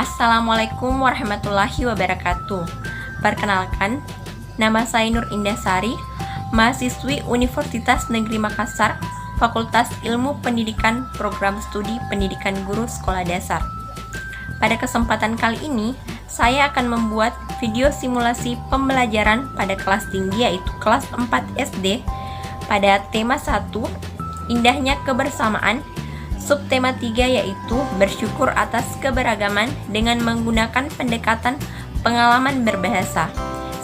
Assalamualaikum warahmatullahi wabarakatuh. Perkenalkan, nama saya Nur Indah Sari, mahasiswi Universitas Negeri Makassar, Fakultas Ilmu Pendidikan Program Studi Pendidikan Guru Sekolah Dasar. Pada kesempatan kali ini, saya akan membuat video simulasi pembelajaran pada kelas tinggi yaitu kelas 4 SD pada tema 1, Indahnya Kebersamaan, subtema 3 yaitu Bersyukur atas Keberagaman dengan menggunakan pendekatan pengalaman berbahasa.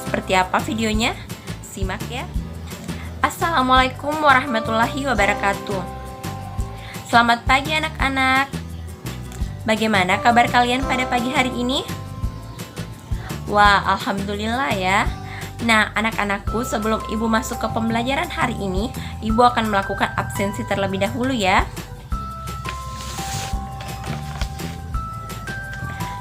Seperti apa videonya? Simak ya. Assalamualaikum warahmatullahi wabarakatuh. Selamat pagi anak-anak. Bagaimana kabar kalian pada pagi hari ini? Wah, alhamdulillah ya. Nah, anak-anakku, sebelum ibu masuk ke pembelajaran hari ini, ibu akan melakukan absensi terlebih dahulu ya.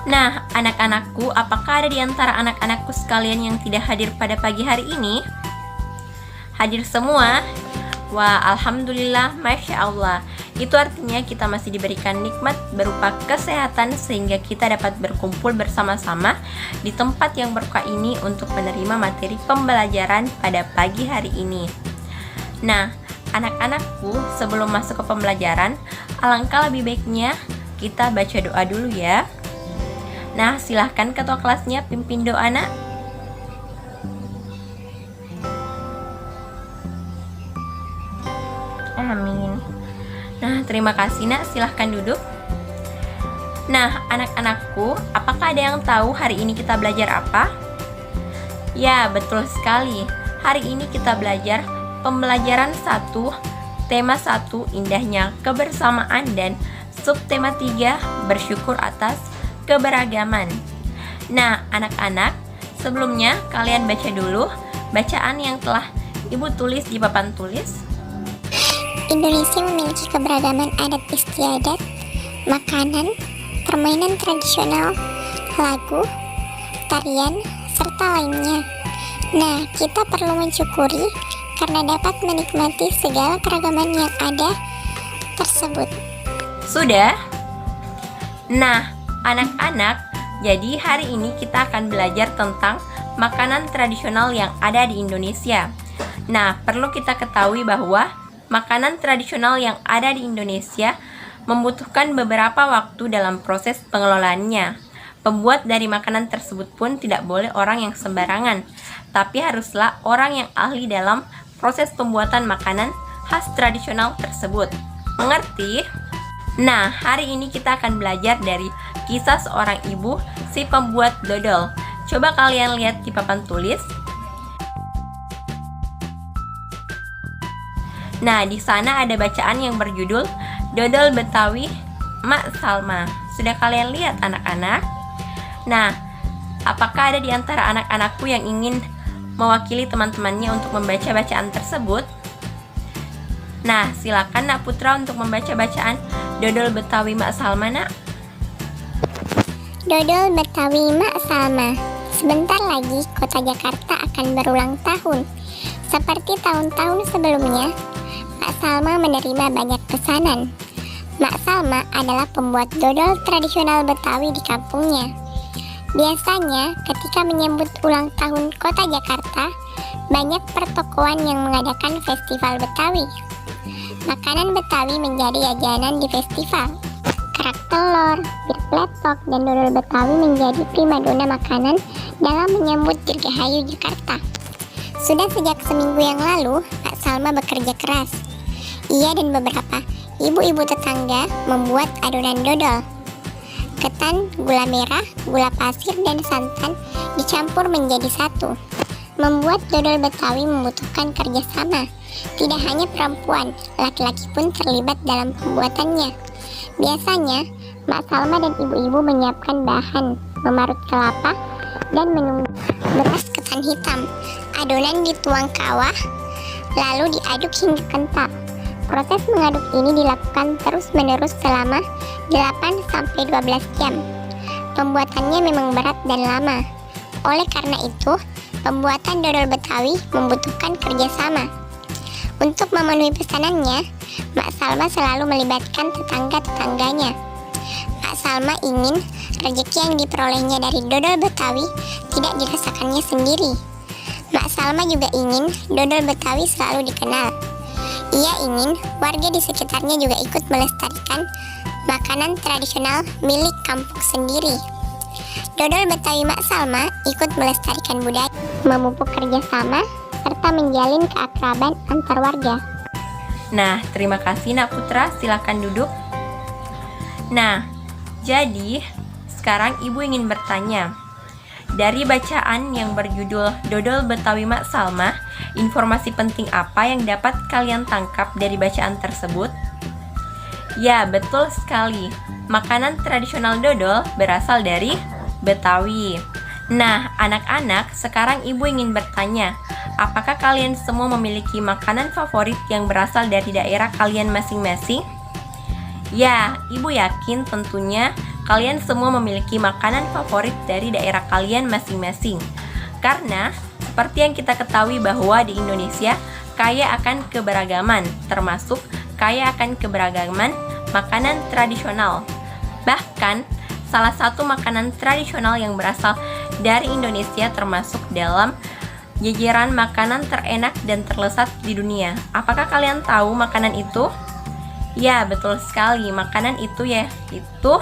Nah, anak-anakku, apakah ada di antara anak-anakku sekalian yang tidak hadir pada pagi hari ini? Hadir semua? Wah, alhamdulillah, masya Allah. Itu artinya kita masih diberikan nikmat berupa kesehatan sehingga kita dapat berkumpul bersama-sama di tempat yang berkah ini untuk menerima materi pembelajaran pada pagi hari ini. Nah, anak-anakku, sebelum masuk ke pembelajaran, alangkah lebih baiknya kita baca doa dulu ya. Nah, silahkan ketua kelasnya pimpin doa, nak. Amin. Nah, terima kasih, nak. Silahkan duduk. Nah, anak-anakku, apakah ada yang tahu hari ini kita belajar apa? Ya, betul sekali. Hari ini kita belajar pembelajaran 1, tema 1, Indahnya Kebersamaan, dan subtema 3, Bersyukur atas Keberagaman. Nah, anak-anak, sebelumnya kalian baca dulu bacaan yang telah ibu tulis di papan tulis. Indonesia memiliki keberagaman adat istiadat, makanan, permainan tradisional, lagu, tarian, serta lainnya. Nah, kita perlu mensyukuri karena dapat menikmati segala keragaman yang ada tersebut. Sudah? Nah, anak-anak, jadi hari ini kita akan belajar tentang makanan tradisional yang ada di Indonesia. Nah, perlu kita ketahui bahwa makanan tradisional yang ada di Indonesia membutuhkan beberapa waktu dalam proses pengelolaannya. Pembuat dari makanan tersebut pun tidak boleh orang yang sembarangan, tapi haruslah orang yang ahli dalam proses pembuatan makanan khas tradisional tersebut. Mengerti? Nah, hari ini kita akan belajar dari kisah seorang ibu si pembuat dodol. Coba kalian lihat di papan tulis. Nah, di sana ada bacaan yang berjudul Dodol Betawi Mak Salma. Sudah kalian lihat anak-anak? Nah, apakah ada di antara anak-anakku yang ingin mewakili teman-temannya untuk membaca bacaan tersebut? Nah, silakan Nak Putra untuk membaca bacaan Dodol Betawi Mak Salma, Nak. Dodol Betawi Mak Salma. Sebentar lagi kota Jakarta akan berulang tahun. Seperti tahun-tahun sebelumnya, Mak Salma menerima banyak pesanan. Mak Salma adalah pembuat dodol tradisional Betawi di kampungnya. Biasanya ketika menyambut ulang tahun kota Jakarta, banyak pertokoan yang mengadakan festival Betawi. Makanan Betawi menjadi jajanan di festival. Kerak telur, bir pletok, dan dodol Betawi menjadi primadona makanan dalam menyambut Dirgahayu Jakarta. Sudah sejak seminggu yang lalu, Mak Salma bekerja keras. Ia dan beberapa ibu-ibu tetangga membuat adonan dodol. Ketan, gula merah, gula pasir, dan santan dicampur menjadi satu. Membuat dodol Betawi membutuhkan kerjasama. Tidak hanya perempuan, laki-laki pun terlibat dalam pembuatannya. Biasanya, Mak Salma dan ibu-ibu menyiapkan bahan, memarut kelapa, dan menunggu beras ketan hitam. Adonan dituang ke kawah, lalu diaduk hingga kental. Proses mengaduk ini dilakukan terus-menerus selama 8-12 jam. Pembuatannya memang berat dan lama. Oleh karena itu, pembuatan dodol Betawi membutuhkan kerjasama. Untuk memenuhi pesanannya, Mak Salma selalu melibatkan tetangga-tetangganya. Mak Salma ingin rezeki yang diperolehnya dari dodol Betawi tidak dirasakannya sendiri. Mak Salma juga ingin dodol Betawi selalu dikenal. Ia ingin warga di sekitarnya juga ikut melestarikan makanan tradisional milik kampung sendiri. Dodol Betawi Mak Salma ikut melestarikan budaya, memupuk kerjasama, serta menjalin keakraban antar warga. Nah, terima kasih Nak Putra, silakan duduk. Nah, jadi sekarang Ibu ingin bertanya, dari bacaan yang berjudul Dodol Betawi Mak Salma, informasi penting apa yang dapat kalian tangkap dari bacaan tersebut? Ya, betul sekali. Makanan tradisional dodol berasal dari Betawi. Nah, anak-anak, sekarang Ibu ingin bertanya, apakah kalian semua memiliki makanan favorit yang berasal dari daerah kalian masing-masing? Ya, Ibu yakin tentunya kalian semua memiliki makanan favorit dari daerah kalian masing-masing. Karena seperti yang kita ketahui bahwa di Indonesia kaya akan keberagaman, termasuk kaya akan keberagaman makanan tradisional. Bahkan salah satu makanan tradisional yang berasal dari Indonesia termasuk dalam jajaran makanan terenak dan terlezat di dunia. Apakah kalian tahu makanan itu? Ya, betul sekali. Makanan itu yaitu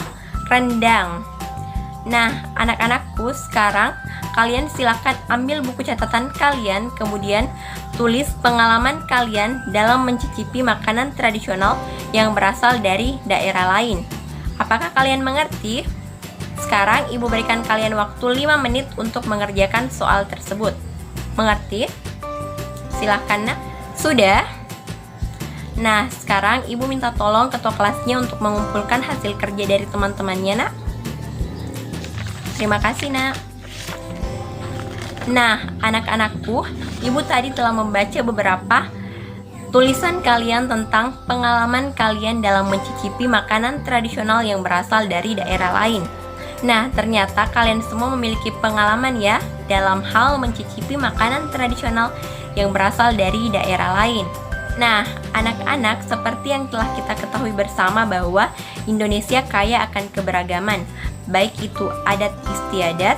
rendang. Nah, anak-anakku, sekarang kalian silakan ambil buku catatan kalian, kemudian tulis pengalaman kalian dalam mencicipi makanan tradisional yang berasal dari daerah lain. Apakah kalian mengerti? Sekarang Ibu berikan kalian waktu 5 menit untuk mengerjakan soal tersebut. Mengerti? Silakan, Nak. Sudah? Nah, sekarang Ibu minta tolong ketua kelasnya untuk mengumpulkan hasil kerja dari teman-temannya, Nak. Terima kasih, Nak. Nah, anak-anakku, Ibu tadi telah membaca beberapa tulisan kalian tentang pengalaman kalian dalam mencicipi makanan tradisional yang berasal dari daerah lain. Nah, ternyata kalian semua memiliki pengalaman ya dalam hal mencicipi makanan tradisional yang berasal dari daerah lain. Nah, anak-anak, seperti yang telah kita ketahui bersama bahwa Indonesia kaya akan keberagaman, baik itu adat istiadat,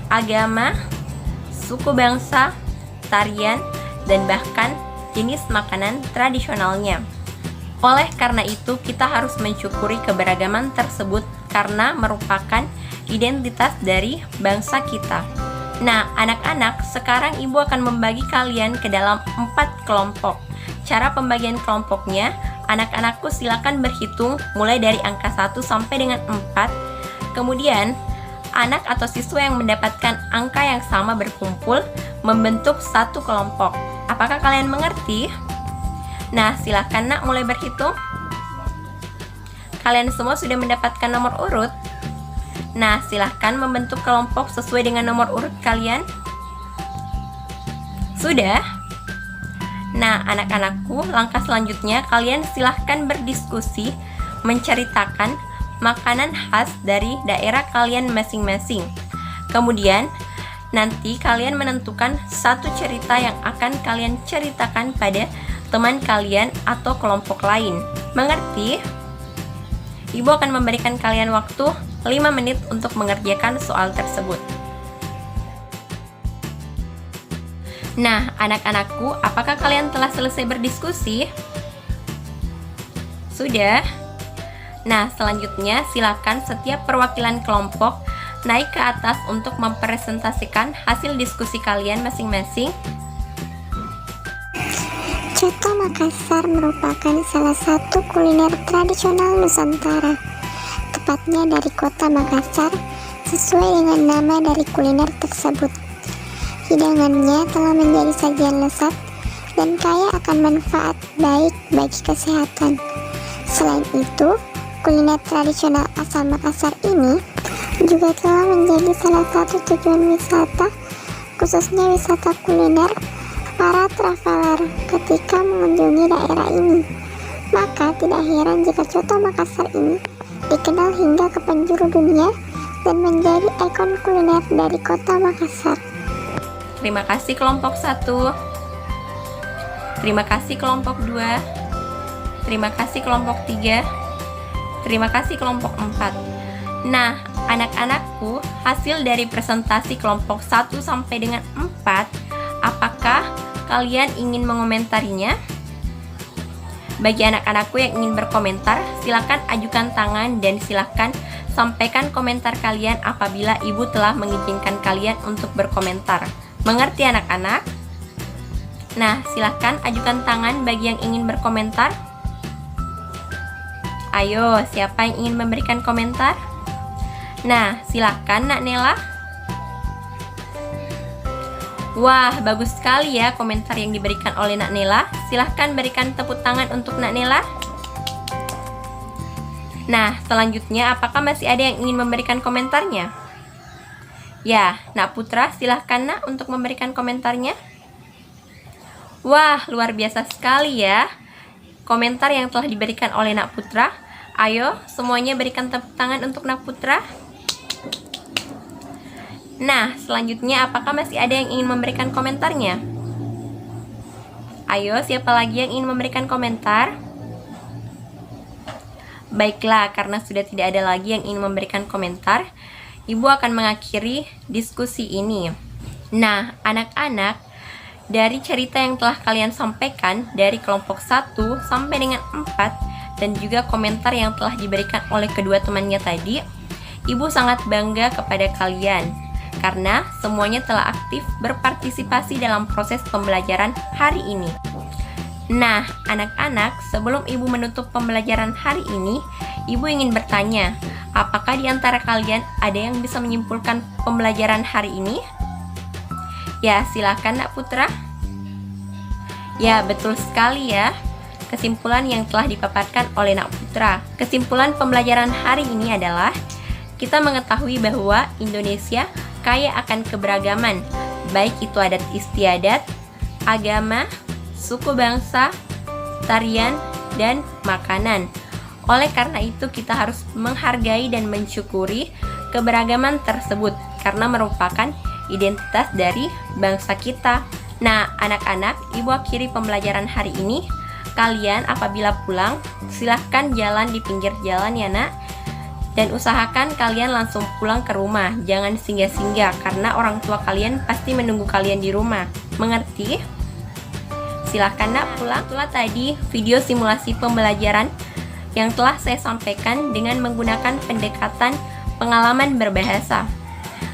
agama, suku bangsa, tarian, dan bahkan jenis makanan tradisionalnya. Oleh karena itu, kita harus mensyukuri keberagaman tersebut karena merupakan identitas dari bangsa kita. Nah, anak-anak, sekarang Ibu akan membagi kalian ke dalam 4 kelompok. Cara pembagian kelompoknya, anak-anakku silakan berhitung mulai dari angka 1 sampai dengan 4. Kemudian, anak atau siswa yang mendapatkan angka yang sama berkumpul membentuk satu kelompok. Apakah kalian mengerti? Nah, silakan Nak mulai berhitung. Kalian semua sudah mendapatkan nomor urut. Nah, silahkan membentuk kelompok sesuai dengan nomor urut kalian. Sudah? Nah, anak-anakku, langkah selanjutnya kalian silahkan berdiskusi, menceritakan makanan khas dari daerah kalian masing-masing. Kemudian, nanti kalian menentukan satu cerita yang akan kalian ceritakan pada teman kalian atau kelompok lain. Mengerti? Ibu akan memberikan kalian waktu 5 menit untuk mengerjakan soal tersebut. Nah, anak-anakku, apakah kalian telah selesai berdiskusi? Sudah? Nah, selanjutnya silakan setiap perwakilan kelompok naik ke atas untuk mempresentasikan hasil diskusi kalian masing-masing. Coto Makassar merupakan salah satu kuliner tradisional Nusantara, tepatnya dari kota Makassar, sesuai dengan nama dari kuliner tersebut. Hidangannya telah menjadi sajian lezat dan kaya akan manfaat baik bagi kesehatan. Selain itu, kuliner tradisional asal Makassar ini juga telah menjadi salah satu tujuan wisata, khususnya wisata kuliner para traveler ketika mengunjungi daerah ini. Maka tidak heran jika coto Makassar ini dikenal hingga ke penjuru dunia dan menjadi ikon kuliner dari kota Makassar. Terima kasih kelompok 1. Terima kasih kelompok 2. Terima kasih kelompok 3. Terima kasih kelompok 4. Nah, anak-anakku, hasil dari presentasi kelompok 1 sampai dengan 4, apakah kalian ingin mengomentarinya? Bagi anak-anakku yang ingin berkomentar, silakan ajukan tangan dan silakan sampaikan komentar kalian apabila ibu telah mengizinkan kalian untuk berkomentar. Mengerti anak-anak? Nah, silakan ajukan tangan bagi yang ingin berkomentar. Ayo, siapa yang ingin memberikan komentar? Nah, silakan Nak Nela. Wah, bagus sekali ya komentar yang diberikan oleh Nak Nela. Silahkan berikan tepuk tangan untuk Nak Nela. Nah, selanjutnya apakah masih ada yang ingin memberikan komentarnya? Ya, Nak Putra, silahkan Nak untuk memberikan komentarnya. Wah, luar biasa sekali ya komentar yang telah diberikan oleh Nak Putra. Ayo, semuanya berikan tepuk tangan untuk Nak Putra. Nah, selanjutnya apakah masih ada yang ingin memberikan komentarnya? Ayo, siapa lagi yang ingin memberikan komentar? Baiklah, karena sudah tidak ada lagi yang ingin memberikan komentar, Ibu akan mengakhiri diskusi ini. Nah, anak-anak, dari cerita yang telah kalian sampaikan dari kelompok 1 sampai dengan 4 dan juga komentar yang telah diberikan oleh kedua temannya tadi, Ibu sangat bangga kepada kalian karena semuanya telah aktif berpartisipasi dalam proses pembelajaran hari ini. Nah, anak-anak, sebelum Ibu menutup pembelajaran hari ini, Ibu ingin bertanya, apakah di antara kalian ada yang bisa menyimpulkan pembelajaran hari ini? Ya, silakan Nak Putra. Ya, betul sekali ya. Kesimpulan yang telah dipaparkan oleh Nak Putra. Kesimpulan pembelajaran hari ini adalah kita mengetahui bahwa Indonesia kaya akan keberagaman, baik itu adat istiadat, agama, suku bangsa, tarian, dan makanan. Oleh karena itu kita harus menghargai dan mensyukuri keberagaman tersebut karena merupakan identitas dari bangsa kita. Nah, anak-anak, Ibu akhiri pembelajaran hari ini. Kalian apabila pulang, silahkan jalan di pinggir jalan ya Nak. Dan usahakan kalian langsung pulang ke rumah. Jangan singgah-singgah karena orang tua kalian pasti menunggu kalian di rumah. Mengerti? Silahkan Nak pulang. Itulah tadi video simulasi pembelajaran yang telah saya sampaikan dengan menggunakan pendekatan pengalaman berbahasa.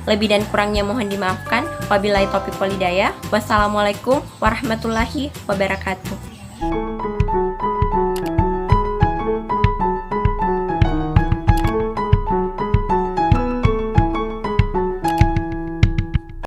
Lebih dan kurangnya mohon dimaafkan. Wabillahi taufiq wal hidayah. Wassalamualaikum warahmatullahi wabarakatuh.